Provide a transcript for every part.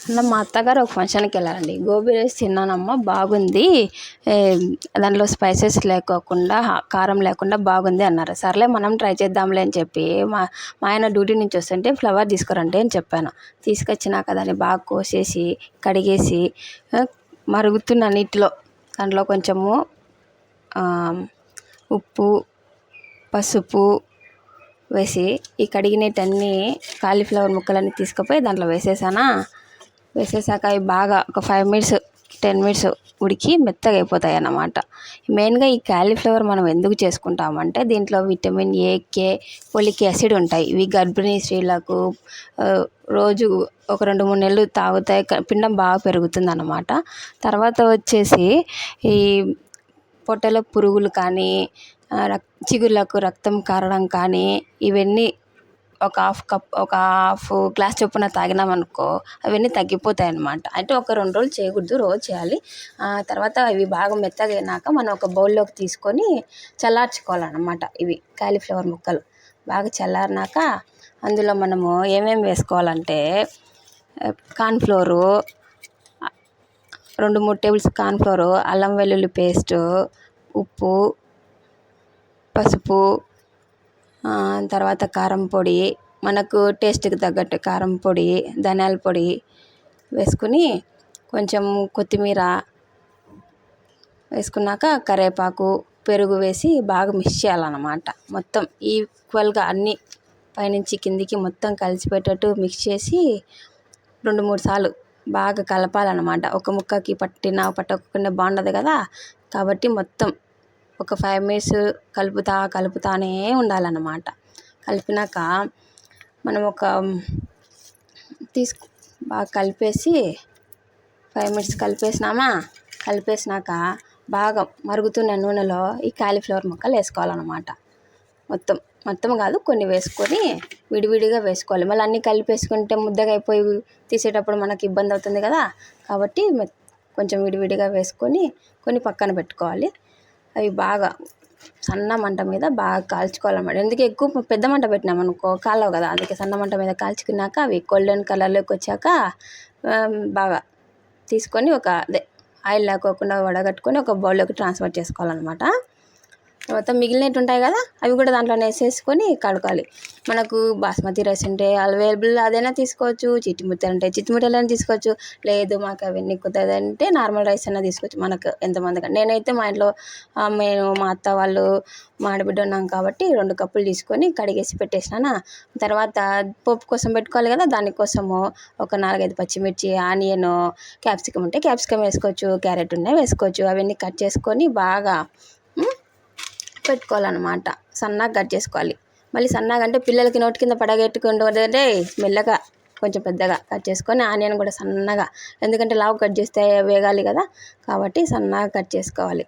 అలా మా అత్తగారు ఒక ఫంక్షన్కి వెళ్ళారండి. గోబీ రైస్ తిన్నానమ్మా బాగుంది, దాంట్లో స్పైసెస్ లేకోకుండా కారం లేకుండా బాగుంది అన్నారు. సర్లే మనం ట్రై చేద్దాంలే అని చెప్పి మా మా ఆయన డ్యూటీ నుంచి వస్తుంటే ఫ్లవర్ తీసుకురండి అని చెప్పాను. తీసుకొచ్చినాక దాన్ని బాగా కోసేసి కడిగేసి మరుగుతున్న నీటిలో దాంట్లో కొంచెము ఉప్పు పసుపు వేసి ఈ కడిగినటన్నీ కాలీఫ్లవర్ ముక్కలన్నీ తీసుకుపోయి దాంట్లో వేసేసాక అవి బాగా ఒక 5 మినిట్స్ 10 మినిట్స్ ఉడికి మెత్తగా అయిపోతాయి అన్నమాట. మెయిన్గా ఈ కాలీఫ్లవర్ మనం ఎందుకు చేసుకుంటామంటే దీంట్లో vitamin A, K, folic acid ఉంటాయి. ఇవి గర్భిణీ స్త్రీలకు రోజు ఒక 2-3 నెలలు తాగుతాయి, పిండం బాగా పెరుగుతుంది అన్నమాట. తర్వాత వచ్చేసి ఈ పొట్టలో పురుగులు కానీ చిగుర్లకు రక్తం కారడం కానీ ఇవన్నీ ఒక హాఫ్ గ్లాస్ చొప్పున తాగినామనుకో అవన్నీ తగ్గిపోతాయి అన్నమాట. అంటే ఒక 2 రోజులు చేయకూడదు, రోజు చేయాలి. తర్వాత ఇవి బాగా మెత్తగా అయినాక మనం ఒక బౌల్లోకి తీసుకొని చల్లార్చుకోవాలన్నమాట. ఇవి కాలీఫ్లవర్ ముక్కలు బాగా చల్లారినాక అందులో మనము ఏమేమి వేసుకోవాలంటే కార్న్ఫ్లోరు 2-3 టేబుల్ స్పూన్ కార్న్ఫ్లోరు, అల్లం వెల్లుల్లి పేస్టు, ఉప్పు పసుపు, తర్వాత కారం పొడి, మనకు టేస్ట్కి తగ్గట్టు కారం పొడి, ధనియాల పొడి వేసుకుని కొంచెం కొత్తిమీర వేసుకున్నాక కరివేపాకు, పెరుగు వేసి బాగా మిక్స్ చేయాలన్నమాట. మొత్తం ఈక్వల్గా అన్నీ పైనుంచి కిందికి మొత్తం కలిసిపెట్టేట్టు మిక్స్ చేసి 2-3 సార్లు బాగా కలపాలన్నమాట. ఒక ముక్కకి పట్టకుండా బాగుండదు కదా, కాబట్టి మొత్తం ఒక 5 మినిట్స్ కలుపుతానే ఉండాలన్నమాట. కలిపినాక మనం బాగా కలిపేసి 5 మినిట్స్ కలిపేసినాక బాగా మరుగుతున్న నూనెలో ఈ కాలీఫ్లవర్ ముక్కలు వేసుకోవాలన్నమాట. మొత్తం కాదు, కొన్ని వేసుకొని విడివిడిగా వేసుకోవాలి. మళ్ళీ అన్నీ కలిపేసుకుంటే ముద్దగా అయిపోయి తీసేటప్పుడు మనకి ఇబ్బంది అవుతుంది కదా, కాబట్టి కొంచెం విడివిడిగా వేసుకొని కొన్ని పక్కన పెట్టుకోవాలి. అవి బాగా సన్న మంట మీద బాగా కాల్చుకోవాలన్నమాట. ఎందుకు ఎక్కువ పెద్ద మంట పెట్టినామనుకో కాలవు కదా, అందుకే సన్న మంట మీద కాల్చుకున్నాక అవి గోల్డెన్ కలర్లోకి వచ్చాక బాగా తీసుకొని ఆయిల్ లేకోకుండా వడగట్టుకొని ఒక బౌల్లోకి ట్రాన్స్ఫర్ చేసుకోవాలన్నమాట. తర్వాత మిగిలినట్టు ఉంటాయి కదా, అవి కూడా దాంట్లో వేసేసుకొని కడగాలి. మనకు బాస్మతి రైస్ ఉంటే అవైలబుల్ అదైనా తీసుకోవచ్చు, చిట్టిముట్టలైనా తీసుకోవచ్చు. లేదు మాకు అవన్నీ కుదరదంటే నార్మల్ రైస్ అయినా తీసుకోవచ్చు, మనకు ఎంతమంది. నేనైతే మా ఇంట్లో మా అత్త వాళ్ళు మా ఆడబిడ్డ ఉన్నాం కాబట్టి 2 కప్పులు తీసుకొని కడిగేసి పెట్టేసినాను. తర్వాత పోపు కోసం పెట్టుకోవాలి కదా, దానికోసము ఒక 4-5 పచ్చిమిర్చి, ఆనియన్, క్యాప్సికమ్ ఉంటే క్యాప్సికమ్ వేసుకోవచ్చు, క్యారెట్ ఉంటే వేసుకోవచ్చు. అవన్నీ కట్ చేసుకొని బాగా పెట్టుకోవాలన్నమాట. సన్నగా కట్ చేసుకోవాలి. మళ్ళీ సన్నగా అంటే పిల్లలకి నోటి కింద పడగెట్టుకుంటే మెల్లగా కొంచెం పెద్దగా కట్ చేసుకొని ఆనియన్ కూడా సన్నగా, ఎందుకంటే లావు కట్ చేస్తే వేగాలి కదా, కాబట్టి సన్నగా కట్ చేసుకోవాలి.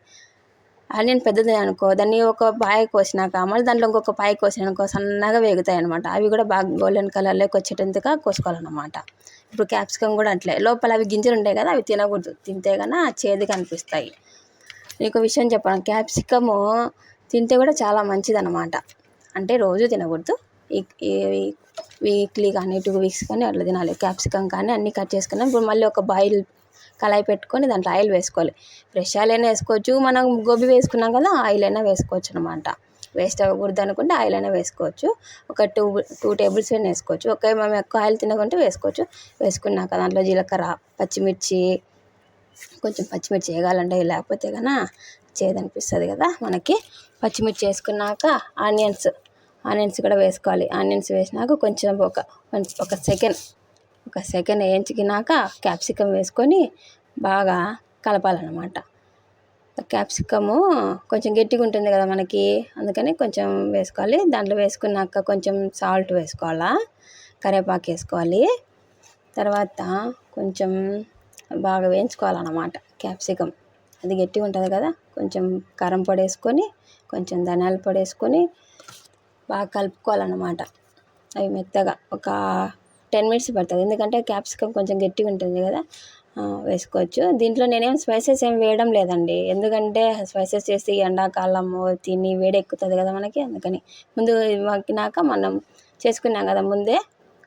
ఆనియన్ పెద్దది అనుకో దాన్ని ఒక పాయ కోసినాక మళ్ళీ దాంట్లో ఇంకొక పాయ కోసినానుకో సన్నగా వేగుతాయి అనమాట. అవి కూడా బాగా గోల్డెన్ కలర్లోకి వచ్చేటందుగా కోసుకోవాలన్నమాట. ఇప్పుడు క్యాప్సికమ్ కూడా అట్లే, లోపల అవి గింజలు ఉంటాయి కదా, అవి తినకూడదు, తింటే కన్నా చేదుగా అనిపిస్తాయి. నీకు విషయం చెప్పాను, క్యాప్సికము తింటే కూడా చాలా మంచిదన్నమాట. అంటే రోజు తినకూడదు, వీక్లీ కానీ 2 వీక్స్ కానీ అట్లా తినాలి. క్యాప్సికమ్ కానీ అన్నీ కట్ చేసుకున్నాం. ఇప్పుడు మళ్ళీ ఒక కళాయి పెట్టుకొని దాంట్లో ఆయిల్ వేసుకోవాలి. ఫ్రెష్ ఆయిల్ అయినా వేసుకోవచ్చు, మనం గోబీ వేసుకున్నాం కదా ఆయిల్ అయినా వేసుకోవచ్చు అనమాట. వేస్ట్ అవ్వకూడదు అనుకుంటే ఆయిల్ అయినా వేసుకోవచ్చు. ఒక 2 టేబుల్ స్పూన్ వేసుకోవచ్చు. మనం ఎక్కువ ఆయిల్ తినకుంటే వేసుకోవచ్చు. వేసుకున్నాక దాంట్లో జీలకర్ర, పచ్చిమిర్చి, కొంచెం పచ్చిమిర్చి వేయాలంటే, లేకపోతే కన్నా చేదు అనిపిస్తుంది కదా మనకి. పచ్చిమిర్చి వేసుకున్నాక ఆనియన్స్ కూడా వేసుకోవాలి. ఆనియన్స్ వేసినాక కొంచెం ఒక సెకండ్ వేయించుకున్నాక క్యాప్సికమ్ వేసుకొని బాగా కలపాలన్నమాట. క్యాప్సికము కొంచెం గట్టిగా ఉంటుంది కదా మనకి, అందుకని కొంచెం వేసుకోవాలి. దాంట్లో వేసుకున్నాక కొంచెం సాల్ట్ వేసుకోవాలా, కరివేపాకు వేసుకోవాలి. తర్వాత కొంచెం బాగా వేయించుకోవాలన్నమాట క్యాప్సికమ్. అది గట్టిగా ఉంటుంది కదా, కొంచెం కారం పొడి వేసుకొని కొంచెం ధనియాల పొడి వేసుకొని బాగా కలుపుకోవాలన్నమాట. అవి మెత్తగా ఒక 10 మినిట్స్ పడుతుంది, ఎందుకంటే క్యాప్సికమ్ కొంచెం గట్టిగా ఉంటుంది కదా. వేసుకోవచ్చు. దీంట్లో నేనేం స్పైసెస్ ఏం వేయడం లేదండి, ఎందుకంటే స్పైసెస్ చేసి ఎండాకాలము తిని వేడెక్కుతుంది కదా మనకి, అందుకని ముందు మగ్గినాక మనం చేసుకున్నాం కదా ముందే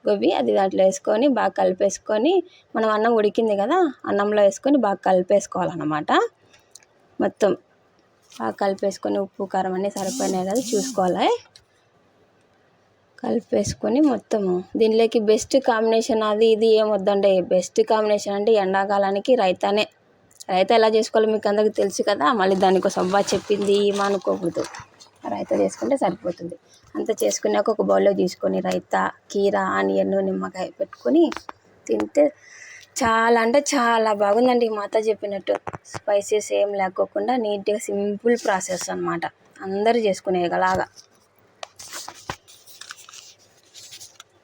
గోబీ అది దాంట్లో వేసుకొని బాగా కలిపేసుకొని మనం అన్నం ఉడికింది కదా అన్నంలో వేసుకొని బాగా కలిపేసుకోవాలన్నమాట. మొత్తం బాగా కలిపేసుకొని ఉప్పు కారం అన్నీ సరిపోయినాయి కదా చూసుకోవాలి. కలిపేసుకొని మొత్తము దీనిలోకి బెస్ట్ కాంబినేషన్ అది ఇది ఏం వద్దండి. బెస్ట్ కాంబినేషన్ అంటే ఎండాకాలానికి రైతానే. రైతా ఎలా చేసుకోవాలో మీకు అందరికీ తెలుసు కదా, మళ్ళీ దానికోసం అవ్వ చెప్పింది ఏమీ అనుకోకూడదు. రైతా చేసుకుంటే సరిపోతుంది. అంతా చేసుకున్నాక ఒక బౌల్లో తీసుకొని రైతా, కీరా, ఆనియన్, నిమ్మకాయ పెట్టుకొని తింటే చాలా అంటే చాలా బాగుందండి. మా అత్త చెప్పినట్టు స్పైసెస్ ఏం లేకోకుండా నీట్గా సింపుల్ ప్రాసెస్ అన్నమాట. అందరూ చేసుకునేలాగా.